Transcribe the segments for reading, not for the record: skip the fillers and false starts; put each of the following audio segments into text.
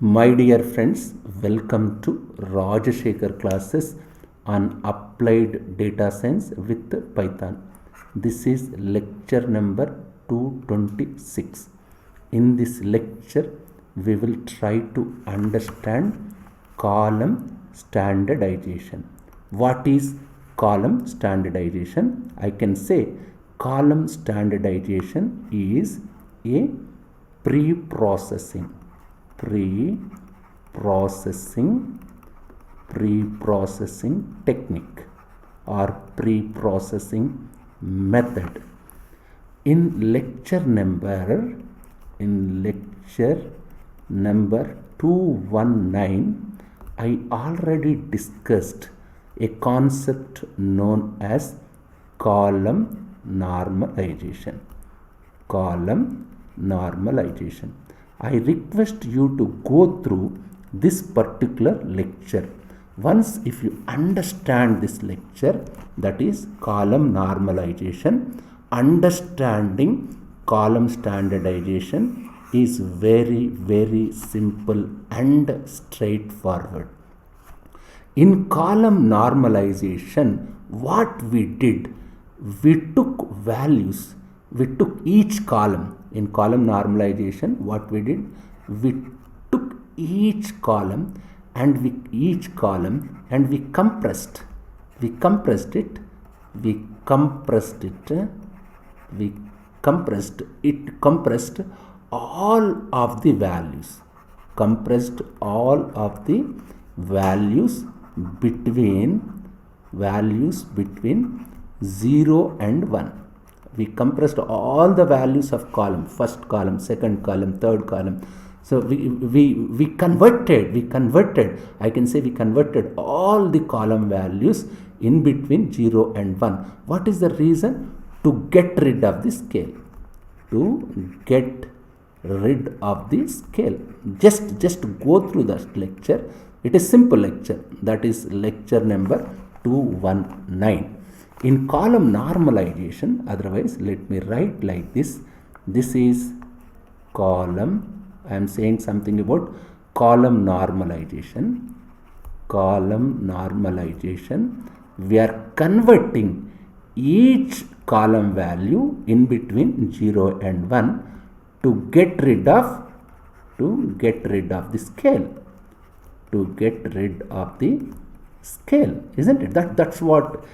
My dear friends, welcome to Rajashekhar classes on applied data science with Python. This is lecture number 226. In this lecture, we will try to understand column standardization. What is column standardization? I can say column standardization is a pre-processing technique or pre-processing method. In lecture number 219, I already discussed a concept known as column normalization. I request you to go through this particular lecture. Once if you understand this lecture, that is column normalization, understanding column standardization is very simple and straightforward. In column normalization, what we did, we took values, we took each column. In column normalization, what we did, we took each column and we compressed all of the values, between 0 and 1. We compressed all the values of column, first column, second column, third column. So we converted, I can say we converted all the column values in between 0 and 1. What is the reason? To get rid of the scale. Just go through that lecture. It is simple lecture. That is lecture number 219. In column normalization, otherwise let me write like this. This is column. I am saying something about column normalization. We are converting each column value in between 0 and 1 to get rid of the scale. Isn't it? That's what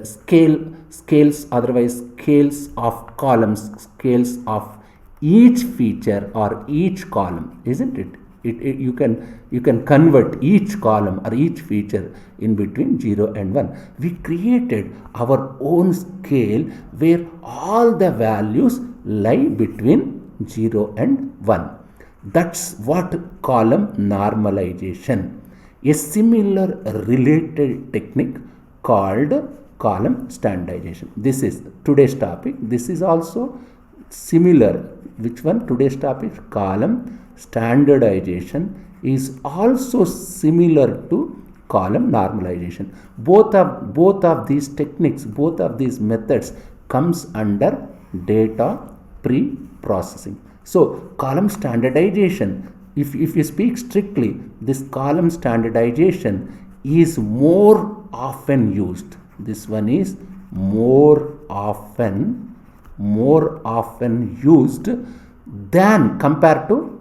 scales, otherwise scales of columns, scales of each feature or each column, isn't it? You can convert each column or each feature in between 0 and 1. We created our own scale where all the values lie between 0 and 1. That's what column normalization. A similar related technique called column standardization. This is today's topic. This is also similar. Which one? Today's topic, column standardization, is also similar to column normalization. Both of these techniques, both of these methods comes under data pre-processing. So column standardization, if you speak strictly, this column standardization is more often used. This one is more often used than compared to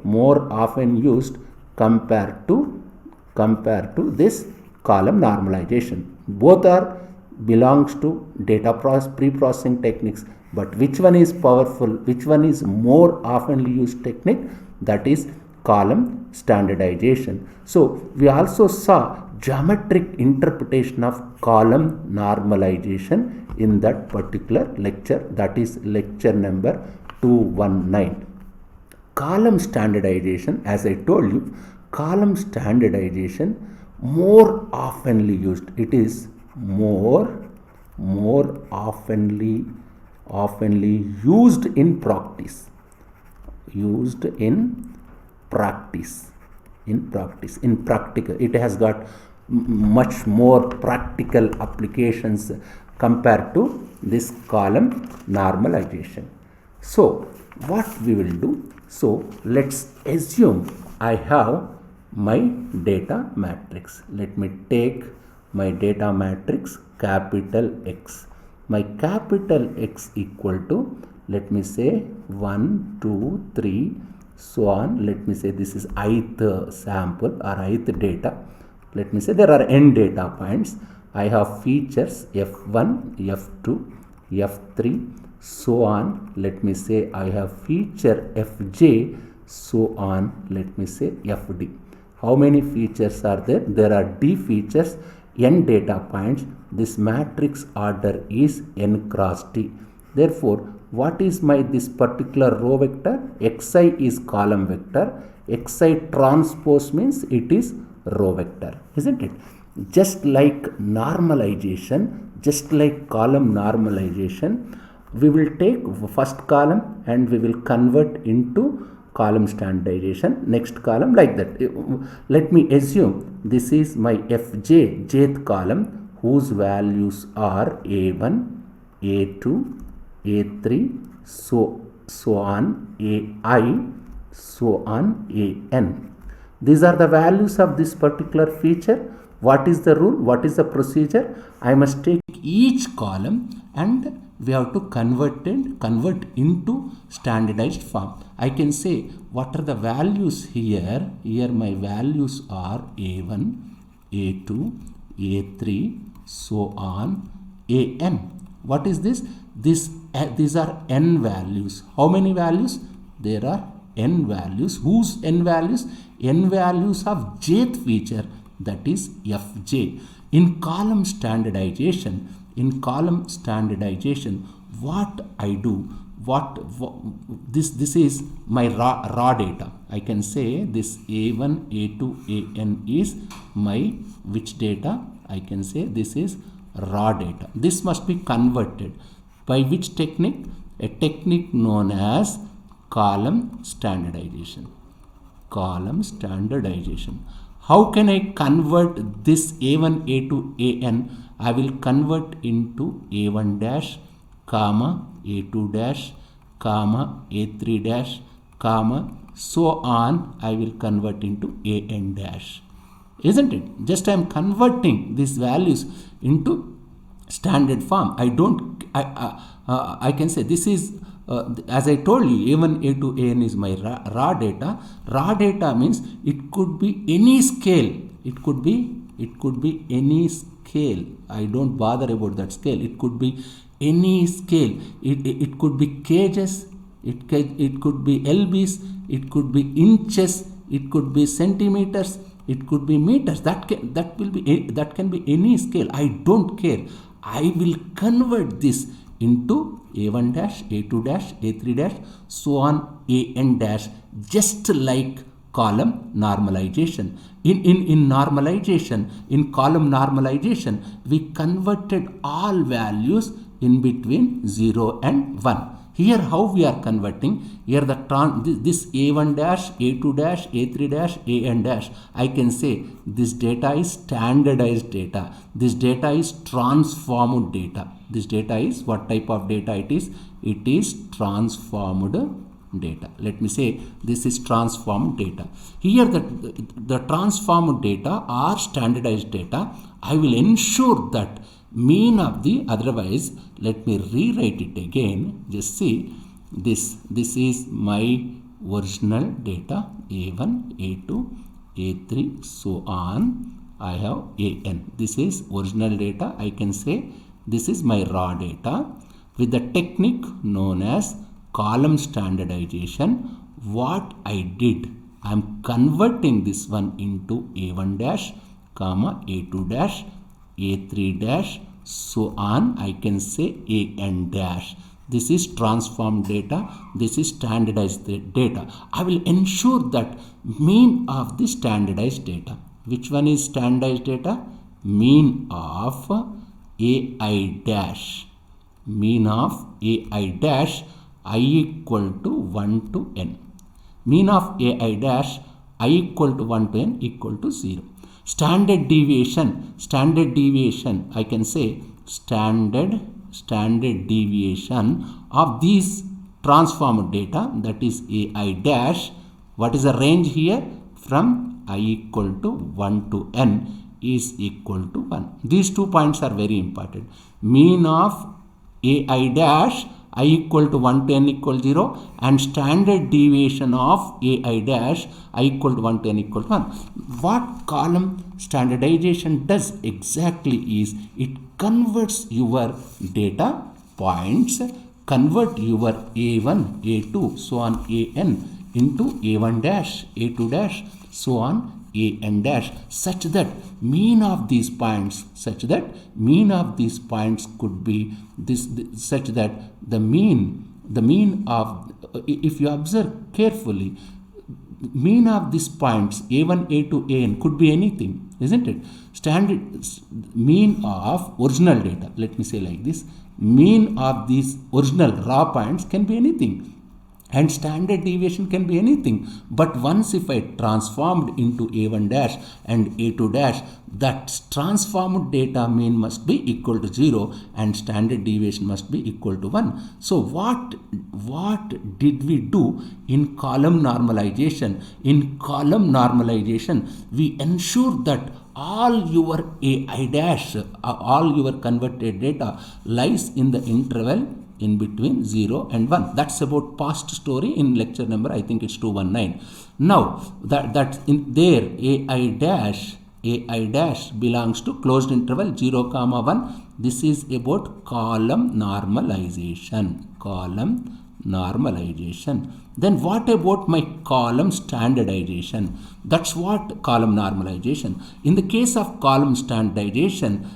this column normalization. Both are belongs to data pre-processing techniques, but which one is powerful, which one is more often used technique? That is column standardization. So we also saw geometric interpretation of column normalization in that particular lecture. That is lecture number 219. Column standardization, as I told you, column standardization more oftenly used. It is more oftenly used in practice. In practical, it has got much more practical applications compared to this column normalization. So what we will do, so let's assume I have my data matrix. Let me take my data matrix capital X. My capital X equal to, let me say 1, 2, 3, so on. Let me say this is ith sample or ith data. Let me say there are n data points. I have features F1, F2, F3, so on. Let me say I have feature Fj, so on. Let me say Fd. How many features are there? There are d features, n data points. This matrix order is n cross d. Therefore, what is my this particular row vector? Xi is column vector. Xi transpose means it is row vector, isn't it? Just like normalization, just like column normalization, we will take first column and we will convert into column standardization, next column, like that. Let me assume this is my Fj, jth column, whose values are A1, A2, A3, so on, AI, so on, AN. These are the values of this particular feature. What is the rule? What is the procedure? I must take each column and we have to convert into standardized form. I can say what are the values here. Here my values are A1, A2, A3, so on, AN. What is this? These are n values. How many values? There are n values. Whose n values? N values of jth feature, that is Fj. In column standardization, what I do, this is my raw data. I can say this A1, A2, AN is my which data? I can say this is raw data. This must be converted by which technique? A technique known as column standardization. Column standardization. How can I convert this A1, A2, AN? I will convert into A1 dash, comma, A2 dash, comma, A3 dash, comma, so on. I will convert into AN dash. Isn't it? Just I am converting these values into standard form. I can say this is as I told you, A1, A2, AN is my raw data. Raw data means it could be any scale. It could be any scale. I don't bother about that scale. It could be any scale. It could be cages. It could be lbs. It could be inches. It could be centimeters. It could be meters. That can be any scale. I don't care. I will convert this into A1 dash, A2 dash, A3 dash, so on, AN dash, just like column normalization. In normalization, in column normalization, we converted all values in between 0 and 1. Here how we are converting? Here this A1 dash, A2 dash, A3 dash, AN dash. I can say this data is standardized data. This data is transformed data. This data is what type of data it is? It is transformed data. Let me say this is transformed data. Here the transformed data or standardized data, I will ensure that mean of the, otherwise let me rewrite it again. Just see this is my original data A1, A2, A3, so on. I have AN. This is original data. I can say this is my raw data. With the technique known as column standardization, what I did, I am converting this one into A1 dash, comma, A2 dash, A3 dash, so on. I can say AN dash. This is transformed data. This is standardized data. I will ensure that mean of the standardized data. Which one is standardized data? Mean of AI dash. Mean of AI dash I equal to 1 to n. Mean of AI dash I equal to 1 to n equal to 0. Standard deviation, I can say standard deviation of these transformed data, that is AI dash. What is the range here? From I equal to 1 to n is equal to 1. These 2 points are very important. Mean of ai dash I equal to 1 to n equal 0 and standard deviation of ai dash I equal to 1 to n equal to 1. What column standardization does exactly is it converts your data points, convert your a1, a2, so on an into a1 dash, a2 dash, so on an dash, such that mean of these points could be this, such that the mean of, if you observe carefully, mean of these points a1, a2, an could be anything, isn't it? Standard mean of original data, let me say like this, mean of these original raw points can be anything. And standard deviation can be anything. But once if I transformed into a1 dash and a2 dash, that transformed data mean must be equal to 0 and standard deviation must be equal to 1. So what did we do in column normalization? In column normalization, we ensure that all your ai dash, all your converted data lies in the interval in between 0 and 1. That's about past story in lecture number, I think it's 219. Now, that's in there, ai dash belongs to closed interval 0, 1. This is about column normalization. Then what about my column standardization? That's what column normalization. In the case of column standardization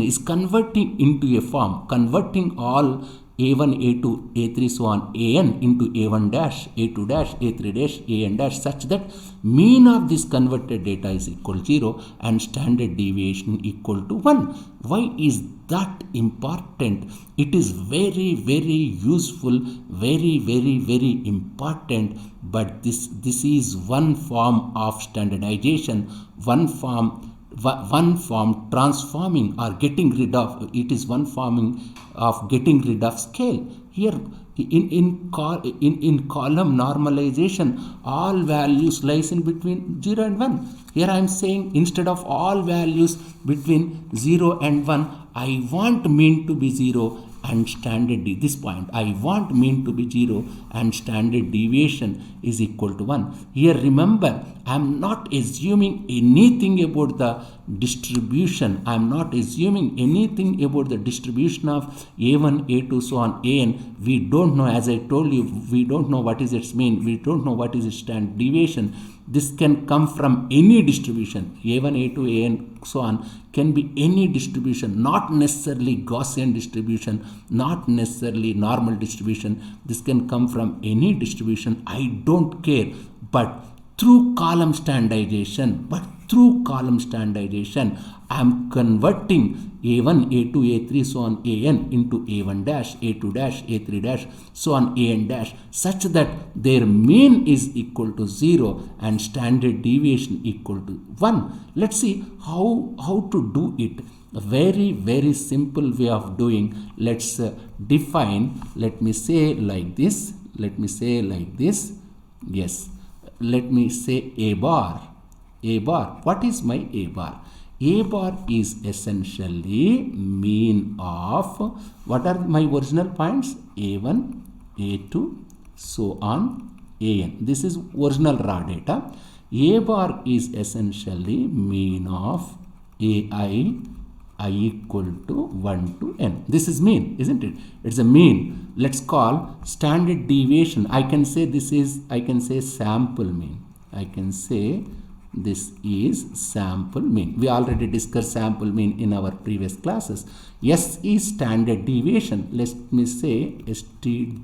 is converting into a form, converting all a1, a2, a3, so on an into a1 dash, a2 dash, a3 dash, an dash, such that mean of this converted data is equal to 0 and standard deviation equal to 1. Why is that important? It is very, very useful, very, very, very important. But this is one form of standardization, one form transforming or getting rid of, it is one form of getting rid of scale. Here in column normalization, all values lies in between 0 and 1. Here I am saying instead of all values between 0 and 1, I want mean to be 0 and standard this point I want mean to be 0 and standard deviation is equal to 1. Here remember, I am not assuming anything about the distribution. I am not assuming anything about the distribution of a1, a2, so on an. We don't know, as I told you, we don't know what is its mean. We don't know what is its standard deviation. This can come from any distribution, a1, a2, an, so on, can be any distribution, not necessarily Gaussian distribution, not necessarily normal distribution. This can come from any distribution, I don't care. But through column standardization, I am converting a1, a2, a3, so on an into a1 dash, a2 dash, a3 dash, so on an dash, such that their mean is equal to 0 and standard deviation equal to 1. Let's see how to do it. A very, very simple way of doing. Let's define, let me say like this, yes, let me say a bar. What is my a bar? A bar is essentially mean of, what are my original points? A1, A2, so on an. This is original raw data. A bar is essentially mean of ai equal to 1 to n. This is mean, isn't it? It's a mean. Let's call standard deviation. I can say sample mean. I can say this is sample mean. We already discussed sample mean in our previous classes. S is standard deviation. Let me say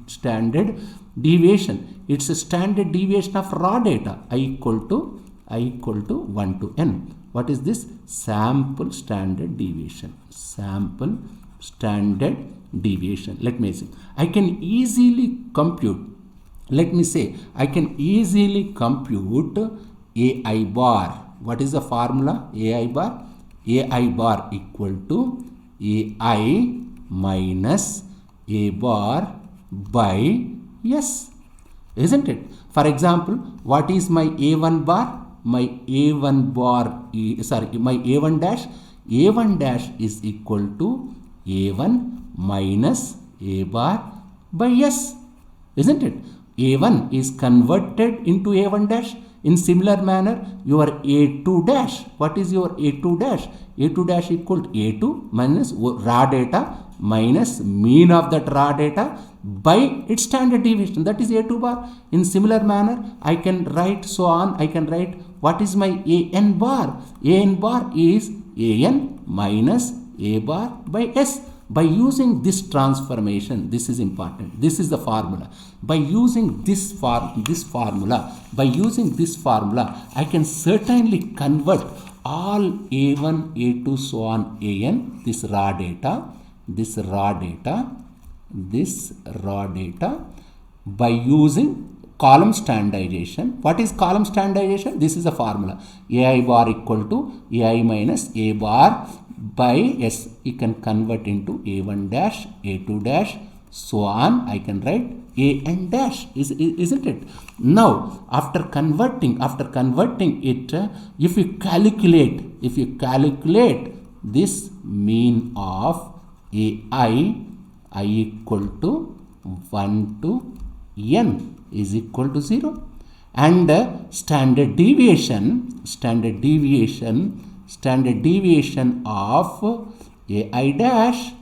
standard deviation. It's a standard deviation of raw data. I equal to 1 to n. What is this? Sample standard deviation. Sample standard deviation. Let me see. I can easily compute. Let me say I can easily compute ai bar. What is the formula? Ai bar equal to ai minus a bar by s, isn't it? For example, what is my a1 bar? my A1 bar, my A1 dash is equal to A1 minus A bar by S, isn't it? A1 is converted into A1 dash. In similar manner, your A2 dash, what is your A2 dash? A2 dash equal to A2 minus raw data minus mean of that raw data by its standard deviation, that is A2 bar. In similar manner, I can write so on, I can write what is my AN bar? AN bar is AN minus A bar by S. By using this transformation, this is important, this is the formula. By using this formula, I can certainly convert all A1, A2, so on AN, this raw data, by using column standardization. What is column standardization? This is a formula. AI bar equal to AI minus A bar by S. You can convert into A1 dash, A2 dash, so on. I can write AN dash, isn't it? Now, after converting it, if you calculate this mean of AI, I equal to 1 to N is equal to 0, and standard deviation of AI dash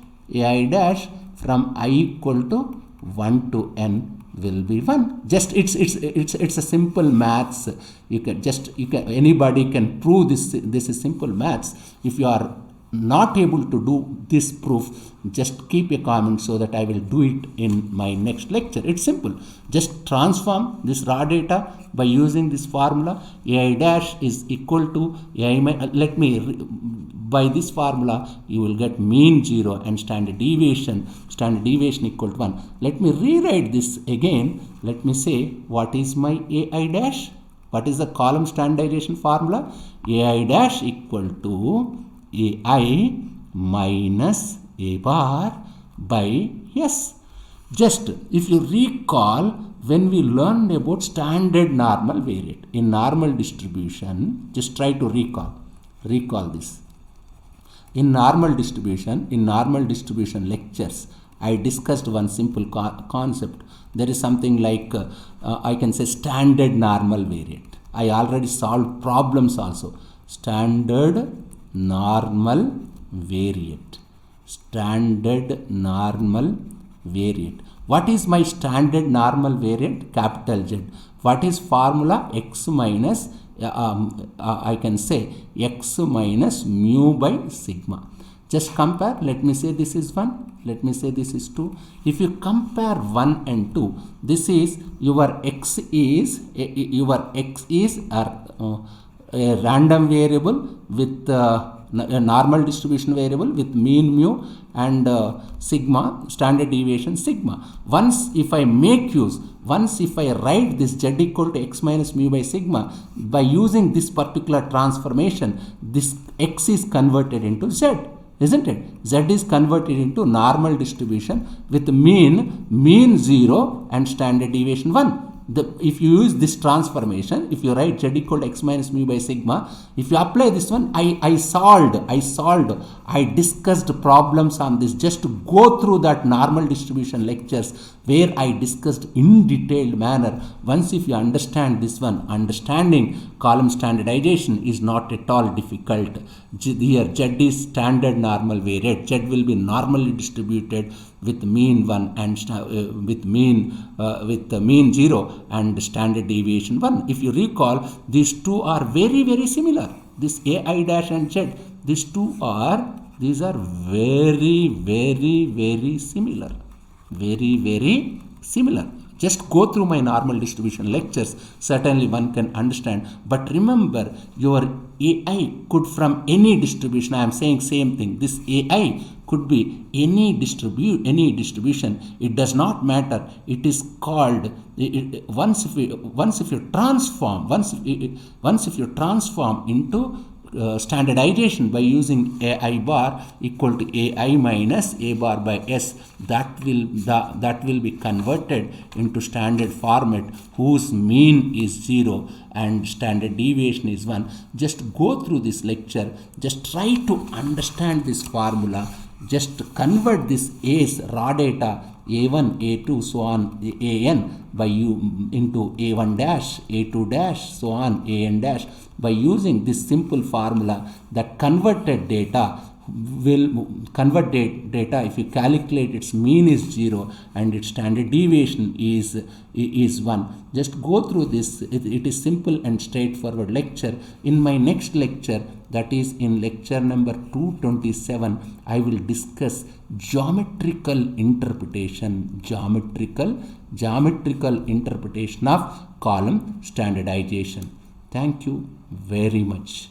from I equal to 1 to N will be 1. Just it's a simple maths. Anybody can prove this. This is simple maths. If you are not able to do this proof, just keep a comment so that I will do it in my next lecture. It's simple. Just transform this raw data by using this formula. AI dash is equal to AI. By this formula, you will get mean 0 and standard deviation equal to 1. Let me rewrite this again. Let me say what is my AI dash. What is the column standardization formula? AI dash equal to AI minus A bar by S. Just if you recall, when we learned about standard normal variate in normal distribution, just try to recall this. In normal distribution lectures, I discussed one simple concept. There is something like I can say standard normal variate. I already solved problems also. Standard normal variate. What is my standard normal variate? Capital Z. What is formula? X minus I can say X minus mu by sigma. Just compare. Let me say this is 1. Let me say this is 2. If you compare 1 and 2, this is your X is a random variable with a normal distribution variable with mean mu and sigma, standard deviation sigma. Once if I write this Z equal to X minus mu by sigma, by using this particular transformation, this X is converted into Z, isn't it? Z is converted into normal distribution with mean 0 and standard deviation 1. If you use this transformation, if you write Z equal to X minus mu by sigma, if you apply this one, I discussed problems on this. Just to go through that normal distribution lectures where I discussed in detailed manner. Once if you understand this one, understanding column standardization is not at all difficult. Here Z is standard normal variate. Z will be normally distributed with mean 1 and with mean 0 and standard deviation 1. If you recall, these two are very, very similar. This AI dash and Z, these are very, very, very similar. Very, very similar. Just go through my normal distribution lectures. Certainly one can understand. But remember, your AI could from any distribution. I am saying same thing. This AI could be any distribution. It does not matter. It is called once if you transform into standardization by using ai bar equal to ai minus a bar by s, that will be converted into standard format whose mean is 0 and standard deviation is 1. Just go through this lecture, just try to understand this formula, just convert this A's raw data A1, A2, so on AN by into A1 dash, A2 dash, so on AN dash by using this simple formula. That converted data will convert data if you calculate its mean is 0 and its standard deviation is 1. Just go through this. It is simple and straightforward lecture. In my next lecture, that is in lecture number 227, I will discuss geometrical interpretation of column standardization. Thank you very much.